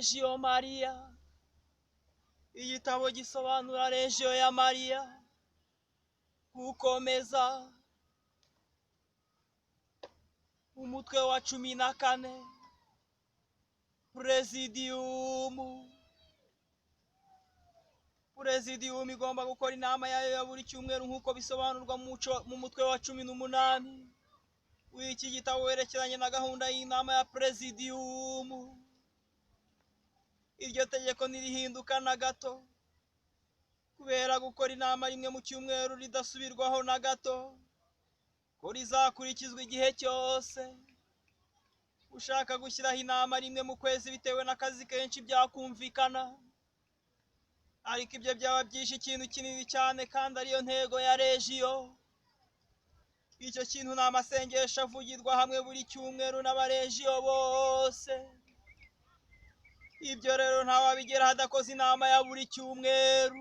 Regio Maria. Igitabo gisobanura Regio ya Maria. Gukomeza. Umutwe wa 14. Presidium igomba gukora inama yayo ya buri cyumweru nk'uko bisobanurwa mu mutwe wa 18 w'iki gitabo werekeranye na gahunda y'inama ya Presidium. Iryo tegeko ntirihinduka na gato kubera gukora inama rimwe mu cyumweru ridasubirwaho na gato, ko rizakurikizwa igihe cyose. Ushaka gushyiraho inama rimwe mu kwezi bitewe n'akazi kenshi byakumvikana, ariko ibyo byaba byishe ikintu kinini cyane kandi ariyo ntego ya Regio. Icyo kintu ni amasengesho avugirwa hamwe buri cyumweru n'abaregio bose. Ibyo rero ntawabigera hadakoze inama ya buri cyumweru.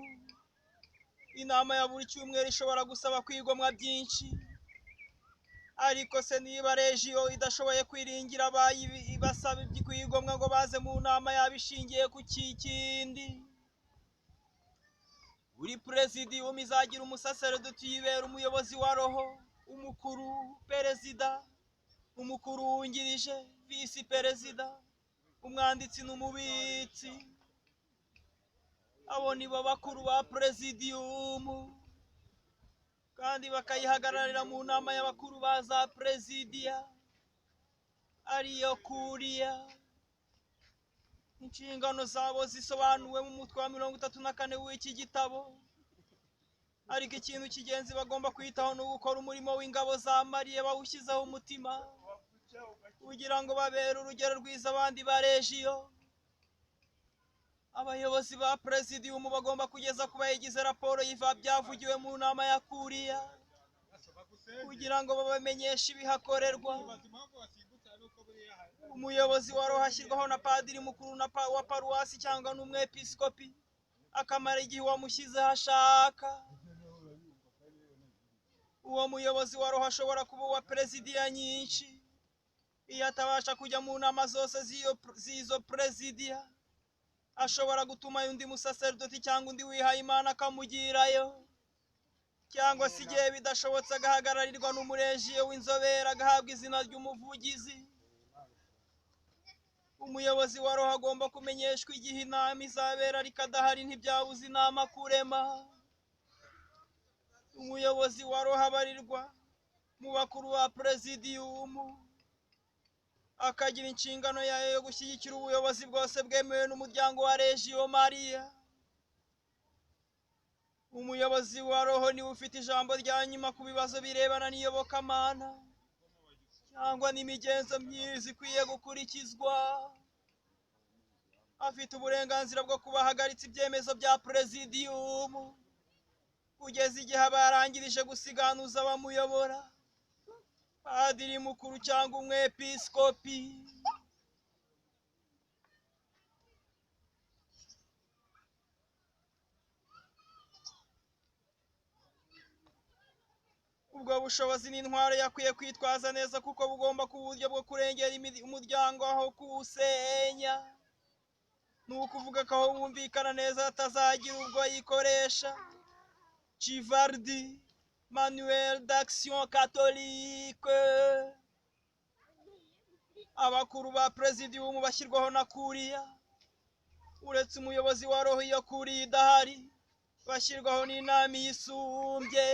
Inama ya buri cyumweru ishobora gusaba kwigomwa byinshi, ariko se niba Regio idashoboye kwiringira basaba kwigomwa ngo baze mu nama yabishingiye ku kindi. Buri Presidium izagira umusaseredoti yibera umuyobozi wa roho, umukuru perezida, umukuru wungirije, visi perezida, umwanditsi n'umubitsi. Abo nibo bakuru ba Presidium, kandi bakayihagararira mu nama y'abakuru ba za Presidia, ariyo Kuria. Inshingano zabo zisobanuwe mu mutwe wa 34 w'iki gitabo, ariko ikintu cy'ingenzi bagomba kwitaho ni ugukora umurimo w'ingabo za Mariya bawushyizeho umutima, kugira ngo babere urugero rwiza abandi ba Regio. Abayobozi ba Presidium bagomba kugeza ku bayigize raporo y'iva byavugiwe mu nama ya Kuria, kugira ngo babamenyeshe ibihakorerwa. Umuyobozi wa roho ashyirwaho na padiri mukuru wa paruwasi cyangwa n'umwepiskopi, akamara igihe wamushyizeho ashaka. Uwo muyobozi wa roho ashobora kuba uwa Presidia nyinshi. Iyo atabasha kujya mu nama zose z'izo Presidia, ashobora gutuma undi musaseredoti cyangwa undi wihaye Imana akamugirayo, cyangwa se igihe bidashobotse agahagararirwa n'umuregio w'inzobere agahabwa izina ry'umuvugizi. Umuyobozi wa roho agomba kumenyeshwa igihe inama izabera, ariko adahari ntibyabuza inama kurema. Umuyobozi wa roho abarirwa mu bakuru ba Presidium, akagira inshingano yayo yo gushyigikira ubuyobozi bwose bwemewe n'umuryango wa Regio Maria. Umuyobozi wa roho niwe ufite ijambo rya nyuma ku bibazo birebana n'iyobokamana cyangwa n'imigenzo myiza ikwiye gukurikizwa. Afite uburenganzira bwo kuba ahagaritse ibyemezo bya Presidium kugeza igihe aba yarangirije gusiganuza abamuyobora, padiri mukuru cyangwa umwepiskopi. Ubwo bushobozi n'intwaro yakwiye kwitwaza neza, kuko bugomba kuba uburyo bwo kurengera umuryango aho kuwusenya. Ni ukuvuga ko aho wumvikana neza atazagira ubwo yikoresha. Chivardi, Manuel d'Action Catholique. Abakuru ba Presidium bashyirwaho na Kuria. Uretse umuyobozi wa roho iyo Kuria idahari, bashyirwaho n'inama yisumbye.